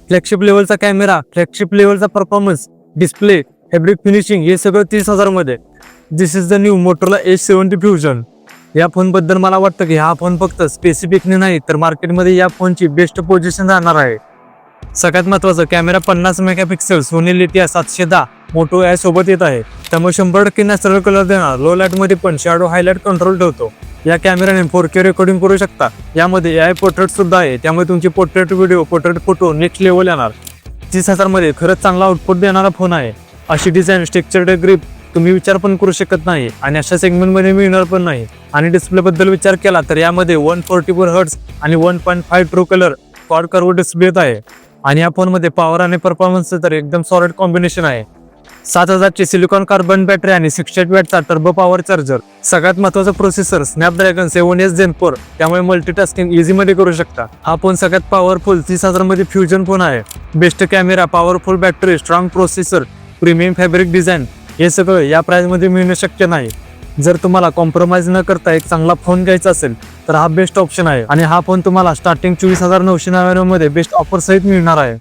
Flagship लेवलचा camera, flagship लेवलचा performance, display, fabric finishing हे सगळं 30,000 मध्ये. This is the new Motorola H70 Fusion. या फोनबद्दल मला वाटतं की हा फोन फक्त स्पेसिफिकली नाही तर मार्केटमध्ये या फोनची बेस्ट पोझिशन राहणार आहे. सगळ्यात महत्त्वाचं camera 50 megapixel Sony Lytia 710 Moto AI सोबत येत आहे. त्यामुळे 100% नॅचरल कलर देणार. लो लाईट मध्ये पण शॅडो हायलाइट कंट्रोल ठेवतो. या कॅमेराने 4K रेकॉर्डिंग करू शकता. यामध्ये AI पोर्ट्रेट सुद्धा आहे, त्यामुळे तुमची portrait video, portrait photo next level येणार. 30,000 मध्ये खरंच चांगला आउटपुट देणारा फोन आहे. अशी डिझाईन, स्ट्रक्चर्ड ग्रिप तुम्ही विचार पण करू शकत नाही आणि अशा सेगमेंटमध्ये मिळणार पण नाही. आणि डिस्प्ले बद्दल विचार केला तर यामध्ये 144 हर्ट्ज आणि 1.5 true colour quad curve display येत आहे. आणि या फोनमध्ये पॉवर आणि परफॉर्मन्स तर एकदम सॉलिड कॉम्बिनेशन आहे. 7000 ची सिलिकॉन कार्बन बॅटरी आणि 68 वॅटचा टर्बो पॉवर चार्जर. सगळ्यात महत्त्वाचं प्रोसेसर स्नॅपड्रॅगन 7S Gen 4, त्यामुळे मल्टीटास्किंग इझी मध्ये करू शकता. हा फोन सगळ्यात पॉवरफुल 30,000 मध्ये फ्युजन फोन आहे. Best camera, powerful battery, strong processor, premium fabric design हे सगळं या प्राइस मध्ये मिळणं शक्य नाही. जर तुम्हाला कॉम्प्रोमाइज न करता एक चांगला फोन घ्यायचा असेल तर हा बेस्ट ऑप्शन आहे. आणि हा फोन तुम्हाला स्टार्टिंग 24,999 मध्ये बेस्ट ऑफर सहित मिळणार आहे.